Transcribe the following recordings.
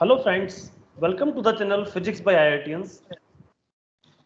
Hello friends, welcome to the channel Physics by IITians.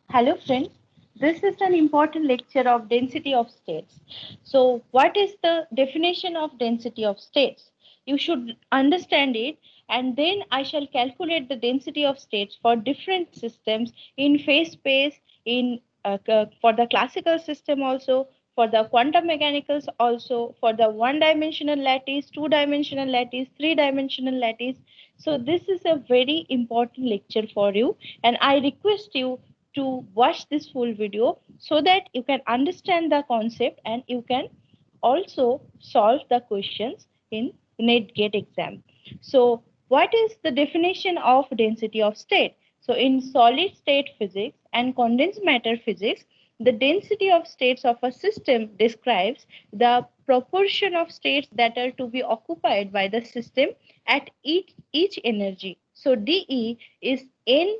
Hello friends, this is an important lecture of density of states. So what is the definition of density of states? You should understand it and then I shall calculate the density of states for different systems in phase space, for the classical system also, for the quantum mechanicals also, for the one-dimensional lattice, two-dimensional lattice, three-dimensional lattice. So this is a very important lecture for you and I request you to watch this full video so that you can understand the concept and you can also solve the questions in NET GATE exam. So what is the definition of density of state? So in solid state physics and condensed matter physics, the density of states of a system describes the proportion of states that are to be occupied by the system at each energy. So dE is n,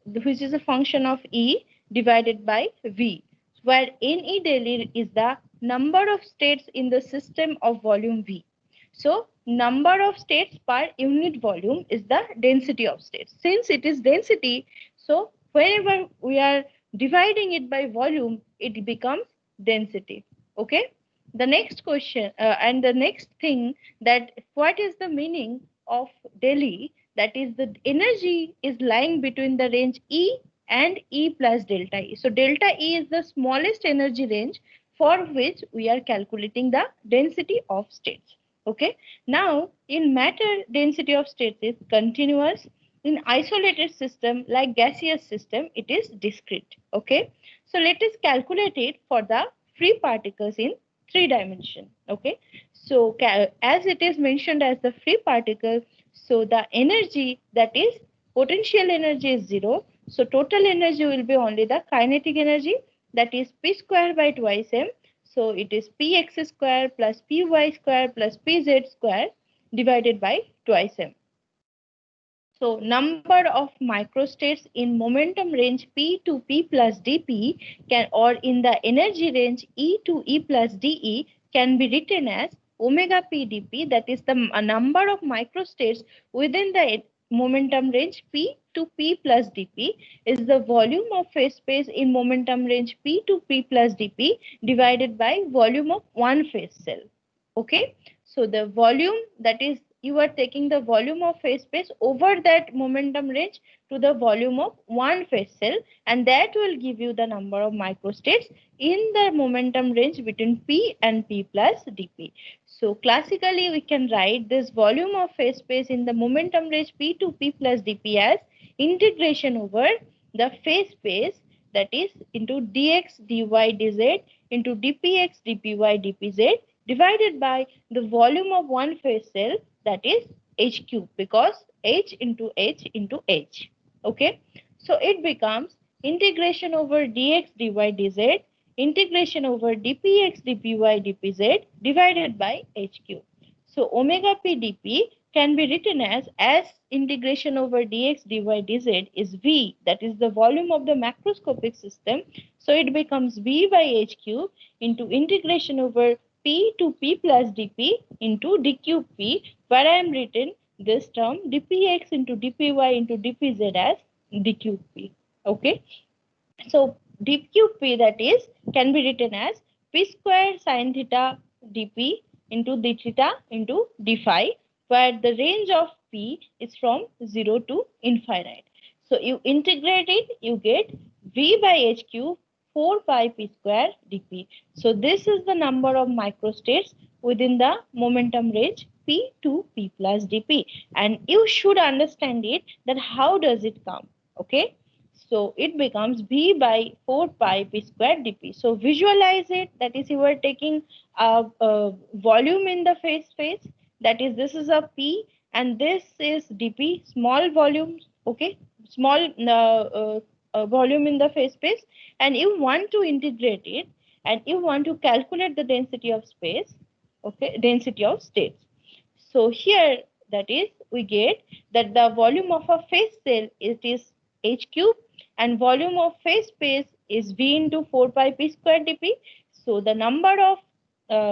which is a function of E divided by V, where NE daily is the number of states in the system of volume V. So number of states per unit volume is the density of states. Since it is density, so whenever we are dividing it by volume, it becomes density. Okay. The next question and the next thing, that what is the meaning of daily? That is, the energy is lying between the range E and E plus delta E. So delta E is the smallest energy range for which we are calculating the density of states. Okay. Now in matter, density of states is continuous. In isolated system like gaseous system, it is discrete. Okay. So let us calculate it for the free particles in 3 dimension. Okay. So as it is mentioned as the free particle, so the energy, that is potential energy, is 0. So total energy will be only the kinetic energy, that is p square by twice m. So it is px square plus py square plus pz square divided by twice m. So number of microstates in momentum range P to P plus dP can, or in the energy range E to E plus dE, can be written as omega P dP, that is the number of microstates within the momentum range P to P plus dP is the volume of phase space in momentum range P to P plus dP divided by volume of one phase cell. Okay. So the volume, that is, you are taking the volume of phase space over that momentum range to the volume of one phase cell, and that will give you the number of microstates in the momentum range between P and P plus dP. So classically we can write this volume of phase space in the momentum range P to P plus dP as integration over the phase space, that is into dx dy dz into dpx dpy dpz divided by the volume of one phase cell, that is h cube, because h into h into h. Okay. So it becomes integration over dx dy dz integration over dpx dpy dpz divided by h cube. So omega p dp can be written as integration over dx dy dz is v, that is the volume of the macroscopic system. So it becomes v by h cube into integration over p to p plus dp into d cube p, where I am written this term dpx into dpy into dpz as d cube p. Okay. So d cube p, that is, can be written as p square sine theta dp into d theta into d phi, where the range of p is from 0 to infinite. So you integrate it, you get v by h cube 4 pi p square dp. So this is the number of microstates within the momentum range p to p plus dp, and you should understand it, that how does it come. Okay. So it becomes v by 4 pi p square dp. So visualize it, that is, you are taking a volume in the phase space, that is, this is a p and this is dp, small volume. Okay. Small volume in the phase space, and you want to integrate it and you want to calculate the density of space. Okay. Density of states. So here, that is, we get that the volume of a phase cell, it is h cube, and volume of phase space is v into 4 pi p square dp. So the number of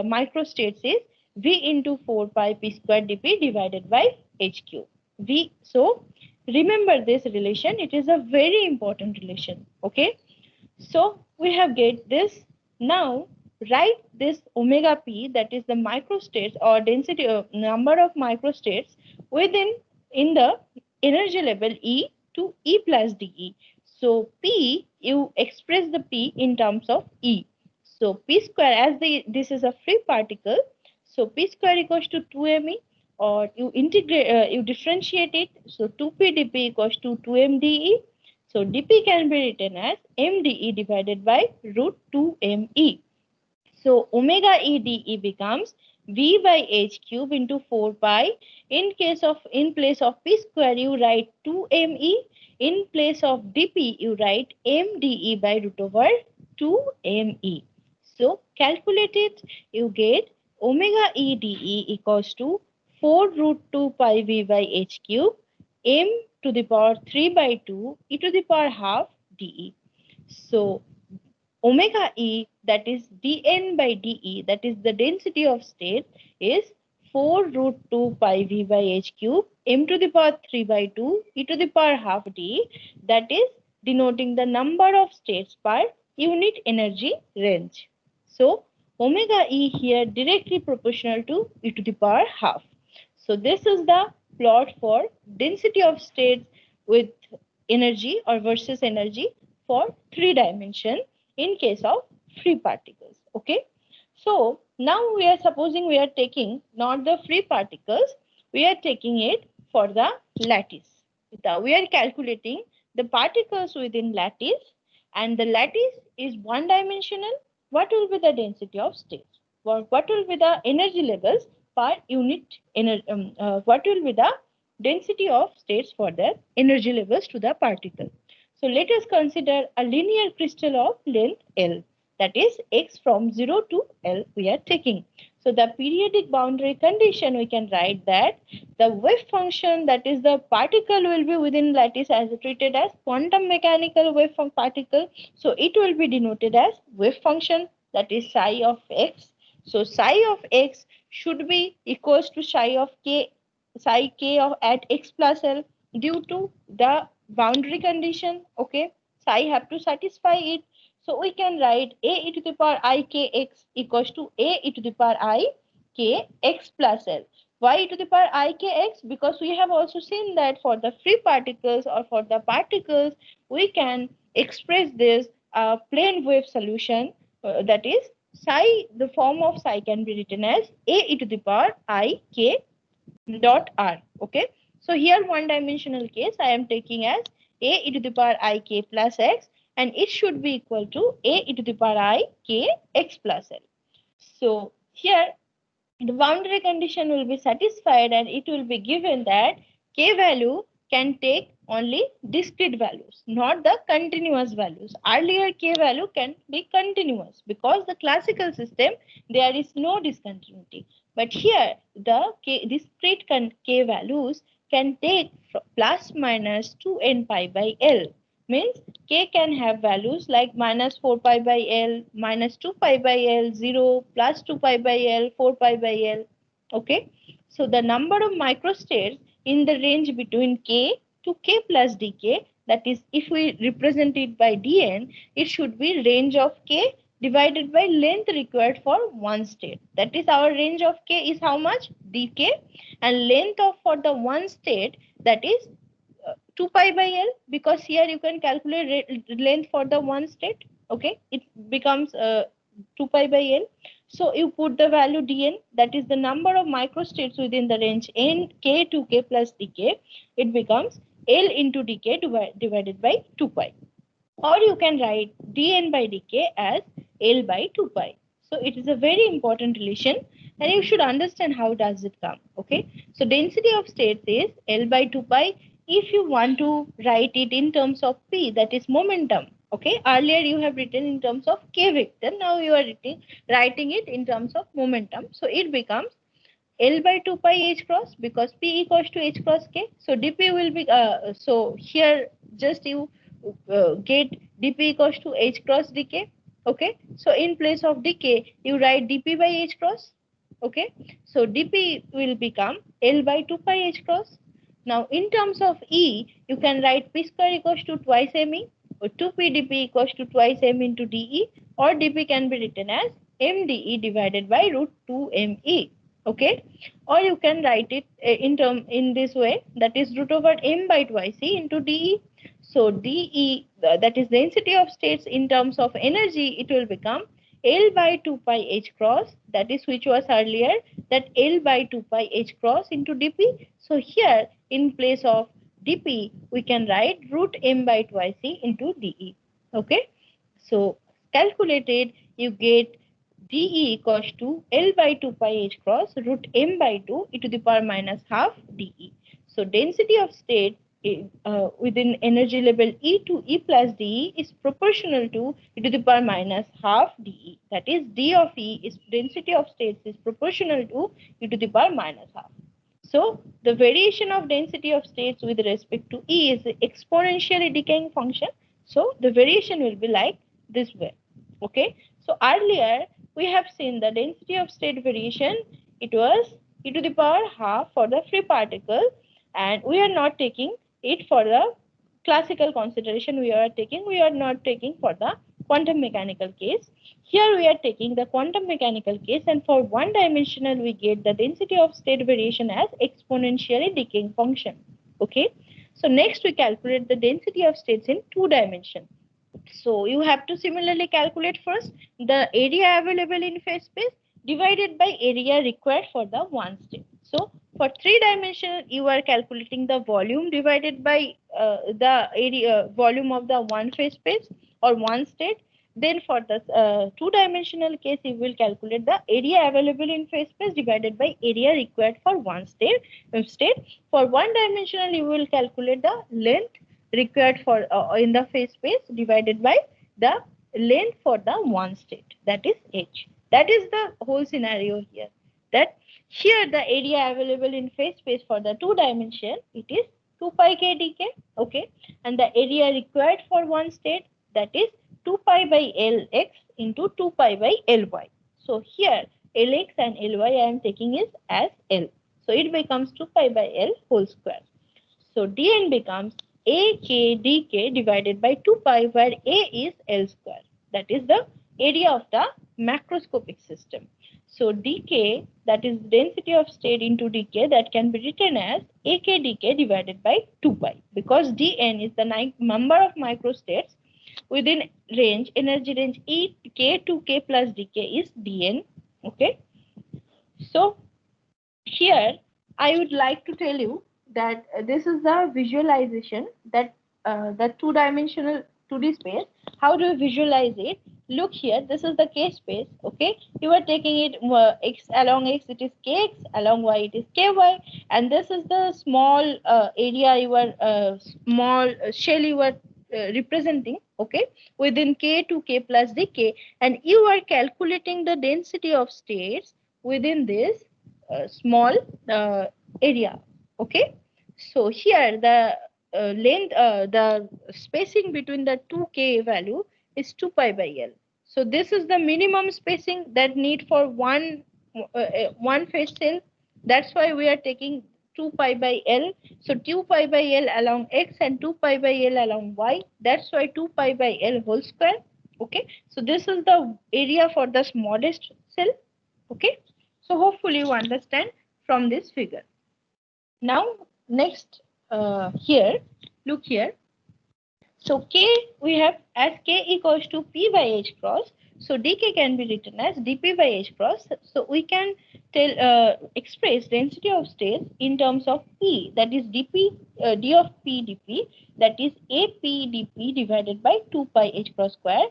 microstates is v into 4 pi p square dp divided by h cube. V. So remember this relation. It is a very important relation. Okay. So we have get this. Now write this omega p, that is the microstates or density number of microstates within in the energy level E to E plus dE. So P, you express the P in terms of E. So P square, as this is a free particle, so P square equals to 2me, or you integrate, you differentiate it. So 2p dp equals to 2mde. So dp can be written as mde divided by root 2me. So omega ede becomes v by h cube into 4 pi. In place of p square, you write 2me. In place of dp, you write mde by root over 2me. So calculate it. You get omega ede equals to 4 root 2 pi v by h cube m to the power 3 by 2 e to the power half de. So omega e, that is dn by de, that is the density of state, is 4 root 2 pi v by h cube m to the power 3 by 2 e to the power half d, that is denoting the number of states per unit energy range. So omega e here directly proportional to e to the power half. So this is the plot for density of states with energy or versus energy for 3 dimension in case of free particles. Okay. So now we are supposing we are taking not the free particles, we are taking it for the lattice. We are calculating the particles within lattice, and the lattice is 1 dimensional. What will be the density of states? What will be the energy levels per unit energy? What will be the density of states for the energy levels to the particle? So let us consider a linear crystal of length L, that is x from 0 to L we are taking. So the periodic boundary condition, we can write that the wave function, that is the particle, will be within lattice as treated as quantum mechanical wave from particle. So it will be denoted as wave function, that is psi of x. So psi of x should be equals to psi of k, psi k of at x plus L, due to the boundary condition. Okay, so I have to satisfy it. So we can write a e to the power I k x equals to a e to the power I k x plus L. Why e to the power I k x? Because we have also seen that for the free particles or for the particles, we can express this plane wave solution, that is psi, the form of psi can be written as a e to the power I k dot r. Okay, so here 1 dimensional case I am taking as a e to the power I k plus x, and it should be equal to a e to the power I k x plus L. So here the boundary condition will be satisfied, and it will be given that k value can take only discrete values, not the continuous values. Earlier k value can be continuous because the classical system there is no discontinuity. But here the discrete k values can take plus minus 2n pi by L. Means k can have values like minus 4 pi by L, minus 2 pi by L, 0, plus 2 pi by L, 4 pi by L. Okay. So the number of microstates in the range between k to k plus dk, that is if we represent it by dn, it should be range of k divided by length required for one state. That is our range of k is how much? dk, and length of for the one state, that is 2 pi by L, because here you can calculate length for the one state. Okay, it becomes 2 pi by L. So you put the value dn, that is the number of microstates within the range n k to k plus dk. It becomes L into dk divided by 2 pi. Or you can write dn by dk as L by 2 pi. So it is a very important relation, and you should understand how does it come. Okay, so density of states is L by 2 pi. If you want to write it in terms of p, that is momentum. Okay, earlier you have written in terms of k vector, now you are writing it in terms of momentum. So it becomes L by 2 pi h cross, because p equals to h cross k. So dp will be, so here just you get dp equals to h cross dk. Okay, so in place of dk, you write dp by h cross. Okay, so dp will become L by 2 pi h cross. Now, in terms of E, you can write P square equals to twice ME, or 2P dP equals to twice M into dE, or dP can be written as MdE divided by root 2ME. Okay, or you can write it in this way, that is root over M by twice E into dE. So dE, that is density of states in terms of energy, it will become L by 2 pi H cross, that is which was earlier, that L by 2 pi H cross into dP. So here in place of dP, we can write root M by twice E into dE. Okay, so calculated, you get dE equals to L by 2 pi H cross root M by 2 e to the power minus half dE. So density of state within energy level E to E plus dE is proportional to e to the power minus half dE. That is, d of E is density of states is proportional to e to the power minus half. So the variation of density of states with respect to E is an exponentially decaying function. So the variation will be like this way. Okay. So earlier we have seen the density of state variation. It was e to the power half for the free particle, and we are not taking it for the classical consideration. We are not taking for the quantum mechanical case. Here we are taking the quantum mechanical case, and for one dimensional we get the density of state variation as exponentially decaying function. Okay. So next we calculate the density of states in 2 dimension. So you have to similarly calculate first the area available in phase space divided by area required for the one state. So for 3 dimensional, you are calculating the volume divided by the area volume of the one phase space or one state. Then for the 2 dimensional case, you will calculate the area available in phase space divided by area required for one state. For one dimensional, you will calculate the length required for in the phase space divided by the length for the one state, that is h. That is the whole scenario here, that here the area available in phase space for the 2 dimension, it is 2 pi k dk. Okay, and the area required for one state, that is 2 pi by lx into 2 pi by ly. So here lx and ly I am taking is as l, so it becomes 2 pi by l whole square. So dn becomes a k dk divided by 2 pi, where a is L square. That is the area of the macroscopic system. So dk, that is density of state into dk, that can be written as a k dk divided by 2 pi, because dn is the number of microstates within range, energy range E k to k plus dk is dn. Okay. So here I would like to tell you that this is the visualization, that the 2-dimensional 2D space. How do you visualize it? Look here, this is the k space. Okay, you are taking it x along x, it is kx, along y it is ky, and this is the small area you are small shell you are representing. Okay, within k to k plus dk, and you are calculating the density of states within this small area. Okay, so here the length, the spacing between the 2k value is 2 pi by l. So this is the minimum spacing that need for one phase cell. That's why we are taking 2 pi by l. So 2 pi by l along x and 2 pi by l along y. That's why 2 pi by l whole square. Okay, so this is the area for the smallest cell. Okay, so hopefully you understand from this figure. Now next here, look here. So k we have as k equals to p by h cross. So dk can be written as dp by h cross. So we can express density of states in terms of p, that is dp d of p dp, that is ap dp divided by 2 pi h cross square.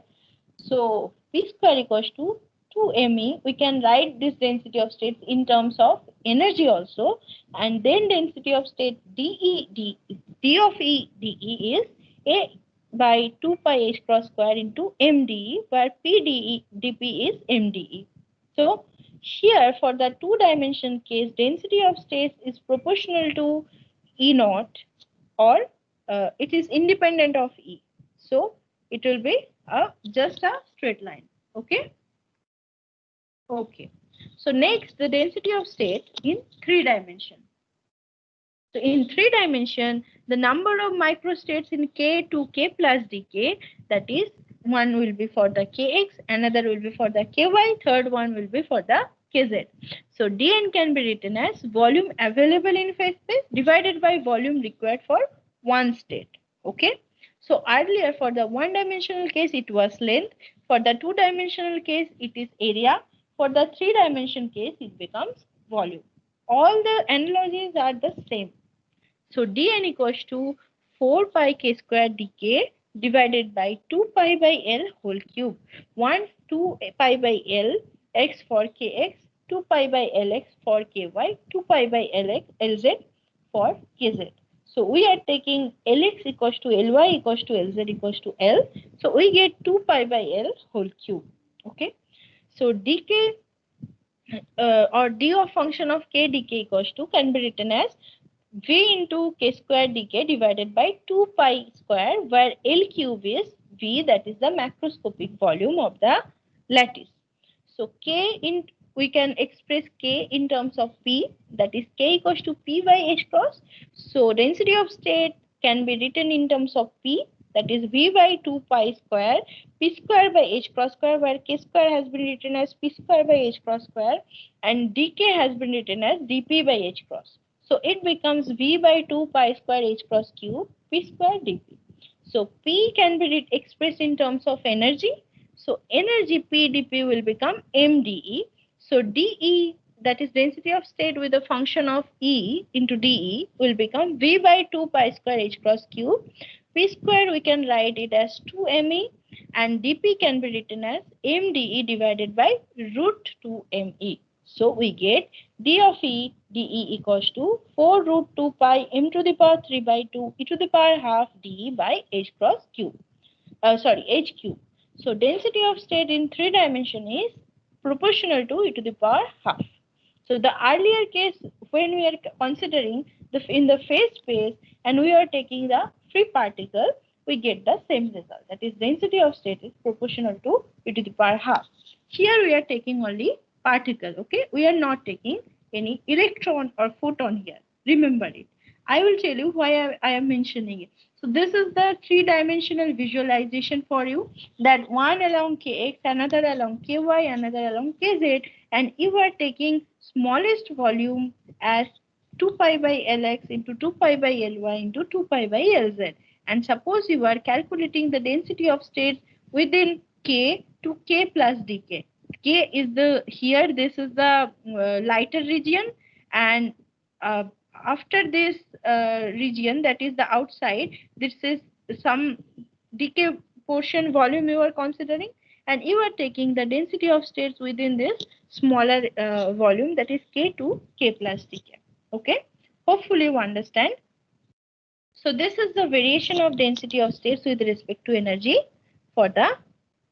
So p square equals to 2me. We can write this density of states in terms of energy also, and then density of state d of e dE is a by 2 pi h cross square into mdE, where p dp is mdE. So here for the 2-dimension case, density of states is proportional to E naught, or it is independent of E. So it will be just a straight line. Okay. Okay. So next, the density of state in 3 dimension. So in 3 dimension, the number of microstates in K to K plus dk, that is, one will be for the Kx, another will be for the Ky, third one will be for the Kz. So Dn can be written as volume available in phase space divided by volume required for one state. Okay. So earlier for the one-dimensional case it was length, for the two-dimensional case it is area, for the three-dimension case it becomes volume. All the analogies are the same. So dn equals to 4 pi k square dk divided by 2 pi by L whole cube. 1, 2 pi by L x for kx, 2 pi by Lx for ky, 2 pi by Lz for kz. So we are taking Lx equals to Ly equals to Lz equals to L. So we get 2 pi by L whole cube. Okay. So dk or d of function of k dk equals to can be written as v into k square dk divided by 2 pi square, where L cube is v, that is the macroscopic volume of the lattice. So we can express k in terms of p, that is k equals to p by h cross. So density of state can be written in terms of p, that is v by 2 pi square, p square by h cross square, where k square has been written as p square by h cross square and dk has been written as dp by h cross. So it becomes v by 2 pi square h cross cube p square dp. So P can be expressed in terms of energy. So energy P dP will become MdE. So dE, that is density of state with a function of E into dE, will become V by 2 pi square h cross cube. P square we can write it as 2me, and dP can be written as MdE divided by root 2me. So we get d of E dE equals to 4 root 2 pi m to the power 3 by 2 e to the power half dE by h cross cube. H cube. So density of state in 3 dimension is proportional to e to the power half. So the earlier case, when we are considering in the phase space and we are taking the free particle, we get the same result. That is, density of state is proportional to e to the power half. Here we are taking only particle. Okay, we are not taking any electron or photon here. Remember it. I will tell you why I am mentioning it. So this is the three-dimensional visualization for you, that one along kx, another along ky, another along kz, and you are taking smallest volume as 2 pi by Lx into 2 pi by Ly into 2 pi by Lz. And suppose you are calculating the density of states within k to k plus dk. K is here this is the lighter region, and after this region, that is the outside, this is some decay portion volume you are considering, and you are taking the density of states within this smaller volume, that is k to k plus dk. Okay, hopefully you understand. So this is the variation of density of states with respect to energy for the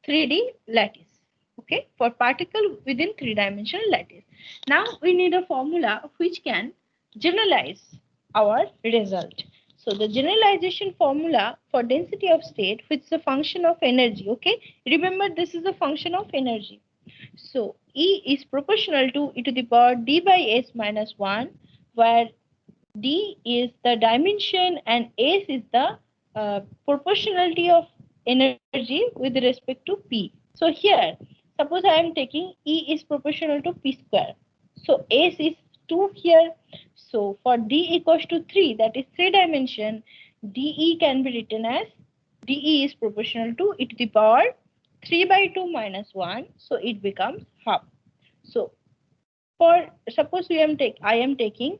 3D lattice. Okay, for particle within 3-dimensional lattice. Now we need a formula which can generalize our result. So the generalization formula for density of state, which is a function of energy. Okay, remember this is a function of energy. So E is proportional to e to the power d by s minus 1, where d is the dimension and s is the proportionality of energy with respect to p. So here, suppose I am taking E is proportional to p square. So s is 2 here. So for d equals to 3, that is 3 dimension, dE can be written as dE is proportional to e to the power 3 by 2 minus 1. So it becomes half. So for suppose I am taking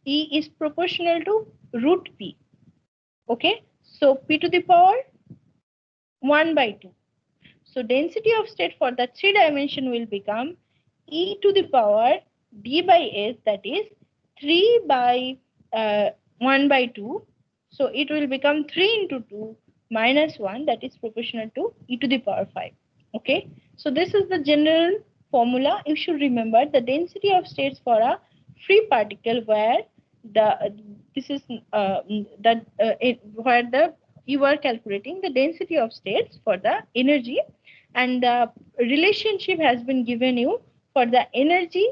E is proportional to root P. Okay, so P to the power 1 by 2. So density of state for the 3 dimension will become E to the power D by S, that is 3 by 1 by 2. So it will become 3 into 2 minus 1, that is proportional to E to the power 5. Okay, so this is the general formula. You should remember the density of states for a free particle, where you are calculating the density of states for the energy, and the relationship has been given you for the energy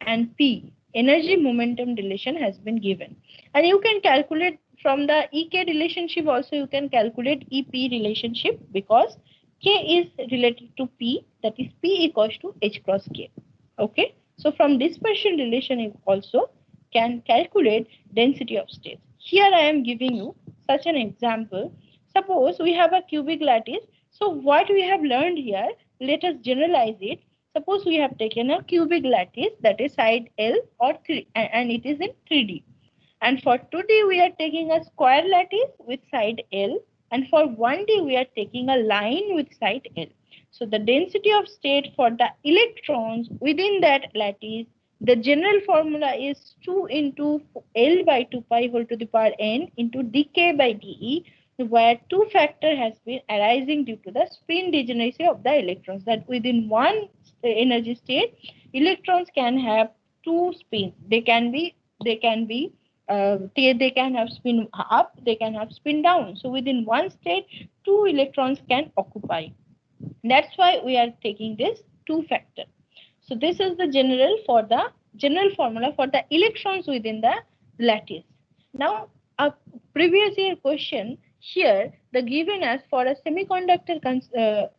and P. energy momentum relation has been given. And you can calculate from the EK relationship also, you can calculate EP relationship, because K is related to P, that is P equals to H cross K. Okay, so from dispersion relation you also can calculate density of states. Here I am giving you such an example. Suppose we have a cubic lattice. So what we have learned here, let us generalize it. Suppose we have taken a cubic lattice, that is side L or 3, and it is in 3D. And for 2D we are taking a square lattice with side L, and for 1D we are taking a line with side L. So the density of state for the electrons within that lattice, the general formula is 2 into L by 2 pi whole to the power n into dk by dE, where two factor has been arising due to the spin degeneracy of the electrons, that within one energy state electrons can have two spins. They can have spin up, they can have spin down. So within one state, two electrons can occupy. That's why we are taking this two factor. So this is the general formula for the electrons within the lattice. Now, a previous year question here, the given as for a semiconductor,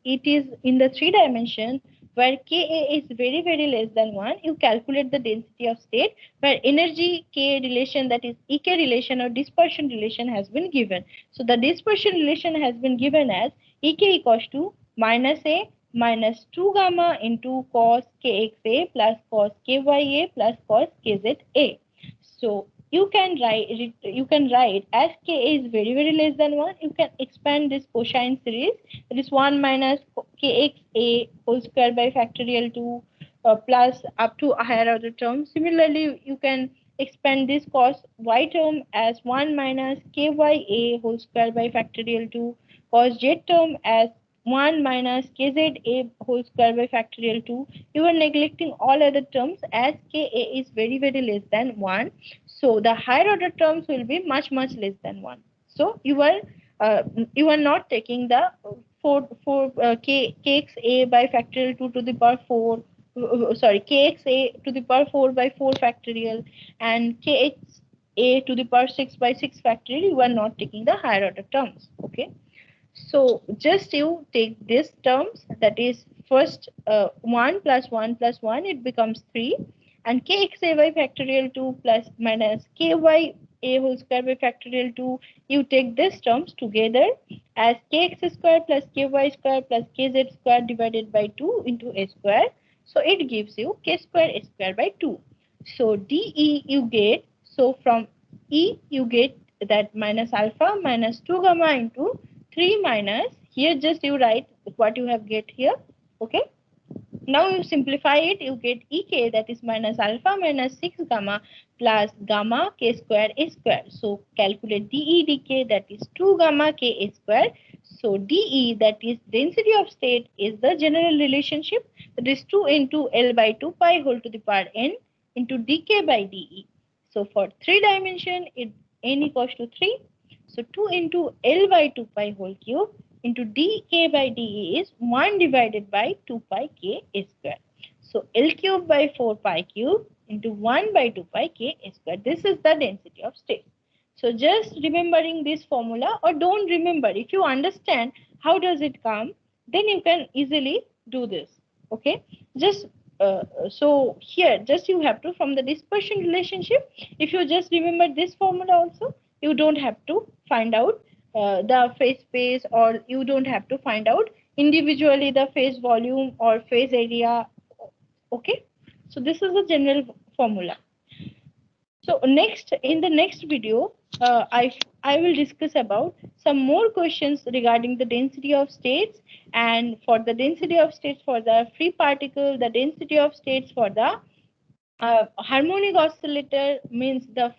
it is in the 3 dimension, where Ka is very, very less than 1, you calculate the density of state, where energy K relation, that is EK relation or dispersion relation, has been given. So the dispersion relation has been given as EK equals to minus A minus 2 gamma into cos Kxa plus cos Kya plus cos Kza. So you can write as Ka is very, very less than 1, you can expand this cosine series, that is 1 minus Kxa whole square by factorial 2 plus up to a higher order term. Similarly, you can expand this cos y term as 1 minus Kya whole square by factorial 2, cos z term as 1 minus Kza whole square by factorial 2. You are neglecting all other terms as Ka is very, very less than 1. So the higher order terms will be much, much less than 1. So you are not taking the kxa by factorial 2 to the power 4, kxa to the power 4 by 4 factorial, and kxa to the power 6 by 6 factorial. You are not taking the higher order terms. Okay. So just you take these terms, that is first 1 plus 1 plus 1, it becomes 3, and kxa by factorial 2 plus minus kya whole square by factorial 2, you take these terms together as kx square plus ky square plus kz square divided by 2 into a square. So it gives you k square a square by 2. So dE you get, so from E you get that minus alpha minus 2 gamma into 3 minus, here just you write what you have get here. Okay. Now you simplify it, you get Ek, that is minus alpha minus 6 gamma plus gamma k square a square. So calculate dE dk, that is 2 gamma k a square. So dE, that is density of state, is the general relationship, that is 2 into L by 2 pi whole to the power n into dk by dE. So for 3 dimension, it n equals to 3. So 2 into L by 2 pi whole cube into dk by dE is 1 divided by 2 pi k a square. So L cube by 4 pi cube into 1 by 2 pi k a square. This is the density of state. So just remembering this formula, or don't remember, if you understand how does it come, then you can easily do this. Okay. Just so here just you have to, from the dispersion relationship, if you just remember this formula also, you don't have to find out the phase space, or you don't have to find out individually the phase volume or phase area. Okay. So this is the general formula. So next, in the next video, I will discuss about some more questions regarding the density of states, and for the density of states for the free particle, the density of states for the harmonic oscillator, means the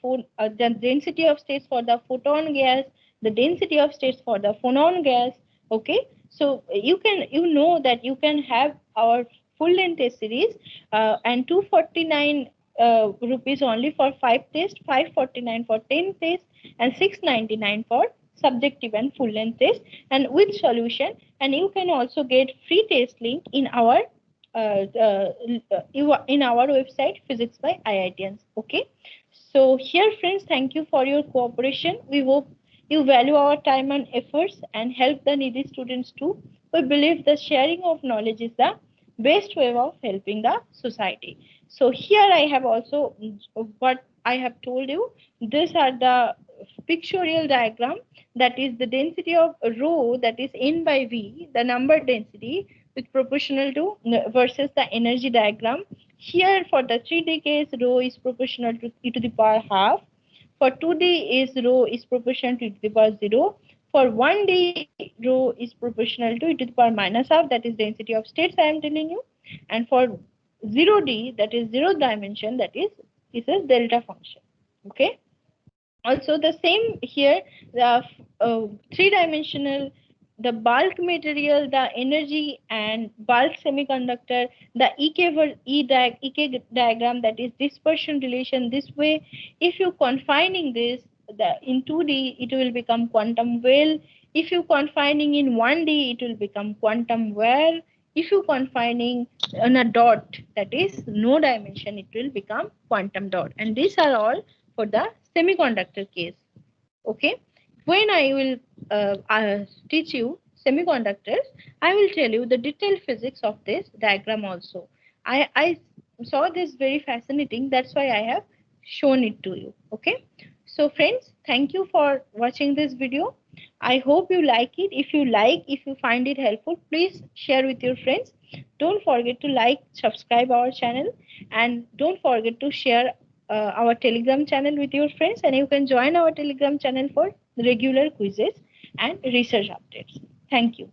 density of states for the photon gas, the density of states for the phonon gas. Okay. So you know that you can have our full length test series and 249 rupees only for 5 tests, 549 for 10 tests, and 699 for subjective and full length test, and with solution. And you can also get free test link in our in our website Physics by IITians. Okay. So here, friends, thank you for your cooperation. We hope you value our time and efforts and help the needy students too. We believe the sharing of knowledge is the best way of helping the society. So here I have also what I have told you. These are the pictorial diagram, that is the density of rho, that is n by v, the number density with proportional to versus the energy diagram. Here for the 3D case, rho is proportional to e to the power half. For 2D is rho is proportional to e to the power 0. For 1D, rho is proportional to e to the power minus half, that is density of states I am telling you. And for 0D, that is zero dimension, that is a delta function. Okay. Also the same here, the three-dimensional, the bulk material, the energy and bulk semiconductor, the EK diagram, that is dispersion relation. This way, if you confining this in 2D, it will become quantum well. If you confining in 1D, it will become quantum where. If you confining on a dot, that is no dimension, it will become quantum dot. And these are all for the semiconductor case. Okay. When I will teach you semiconductors, I will tell you the detailed physics of this diagram also. I saw this very fascinating, that's why I have shown it to you. Okay. So friends, thank you for watching this video. I hope you like it. If you find it helpful, please share with your friends. Don't forget to like, subscribe our channel, and don't forget to share our Telegram channel with your friends, and you can join our Telegram channel for regular quizzes and research updates. Thank you.